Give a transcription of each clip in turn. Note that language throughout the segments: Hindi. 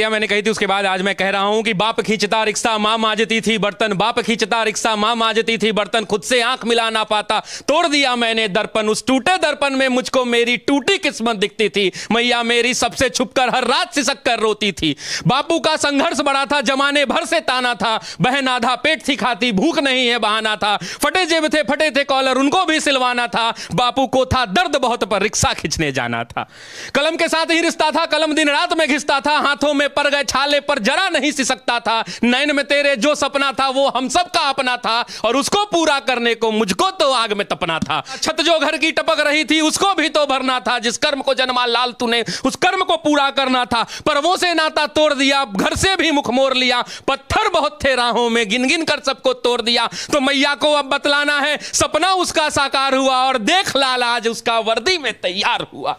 पंक्तियां मैंने कही थी, उसके बाद आज मैं कह रहा हूं कि बाप खींचता रिक्शा मां मांजती थी बर्तन, बाप खींचता रिक्शा मां मांजती थी बर्तन, खुद से आंख मिला ना पाता तोड़ दिया मैंने दर्पण, उस टूटे दर्पण में मुझको मेरी टूटी किस्मत दिखती थी, मैया मेरी सबसे छुपकर हर रात सिसक कर रोती थी। बापू का संघर्ष बड़ा था, जमाने भर से ताना था, बहन आधा पेट थी खाती, भूख नहीं है बहाना था, फटे जेब थे फटे थे कॉलर उनको भी सिलवाना था, बापू को था दर्द बहुत पर रिक्शा खींचने जाना था। कलम के साथ ही रिश्ता था, कलम दिन रात में घिसता था, हाथों में पड़ गए छाले पर जरा नहीं सिसकता था, नैन में तेरे जो सपना था वो हम सब का अपना था, और उसको पूरा करने को मुझको तो आग में तपना था। छत जो घर की टपक रही थी उसको भी तो भरना था, जिस कर्म को जन्मा लाल तूने उस कर्म को पूरा करना था, पर वो से नाता तोड़ दिया, घर से भी मुख मोड़ लिया, पत्थर बहुत थे राहों में गिन गिन कर सबको तोड़ दिया। तो मैया को अब बतलाना है सपना उसका साकार हुआ, और देख लाल आज उसका वर्दी में तैयार हुआ।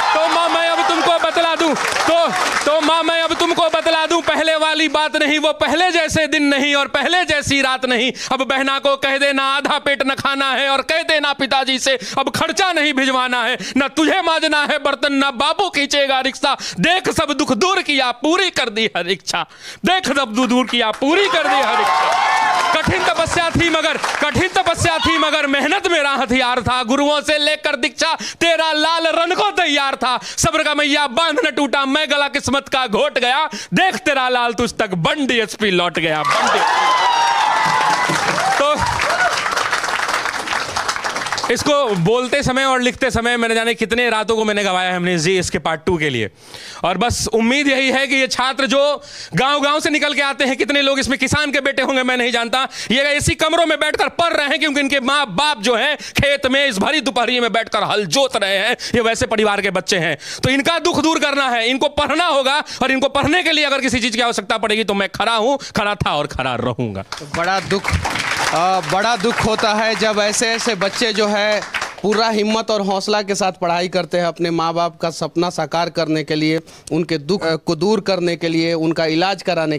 तो मां मैं अब तुमको बतला दूं, तो मां मैं अब तुमको बतला दूं, पहले वाली बात नहीं, वो पहले जैसे दिन नहीं और पहले जैसी रात नहीं। अब बहना को कह देना आधा पेट न खाना है, और कह देना पिताजी से अब खर्चा नहीं भिजवाना है, न तुझे मांजना है बर्तन न बाबू खींचेगा रिक्शा, देख सब दुख दूर किया पूरी कर दी हर इच्छा, देख सब दुख दूर किया पूरी कर दी हर इच्छा। कठिन तपस्या थी मगर मेहनत मेरा हथियार था, गुरुओं से लेकर दीक्षा तेरा लाल रन को तैयार था, सब्र का मैया बांध न टूटा मैं गला किस्मत का घोट गया, देख तेरा लाल तुझ तक बन डीएसपी लौट गया। तो इसको बोलते समय और लिखते समय मैंने जाने कितने रातों को मैंने गवाया है हमने जी इसके पार्ट 2 के लिए, और बस उम्मीद यही है कि ये छात्र जो गांव-गांव से निकल के आते हैं, कितने लोग इसमें किसान के बेटे होंगे मैं नहीं जानता, ये ऐसी कमरों में बैठकर पढ़ रहे हैं क्योंकि इनके माँ बाप जो है खेत में इस भरी दोपहरी में बैठकर हल जोत रहे हैं, ये वैसे परिवार के बच्चे हैं। तो इनका दुख दूर करना है, इनको पढ़ना होगा, और इनको पढ़ने के लिए अगर किसी चीज की आवश्यकता पड़ेगी तो मैं खड़ा हूं, खड़ा था और खड़ा रहूंगा। बड़ा दुख होता है जब ऐसे ऐसे बच्चे जो है पूरा हिम्मत और हौसला के साथ पढ़ाई करते हैं, अपने माँ बाप का सपना साकार करने के लिए, उनके दुख को दूर करने के लिए, उनका इलाज कराने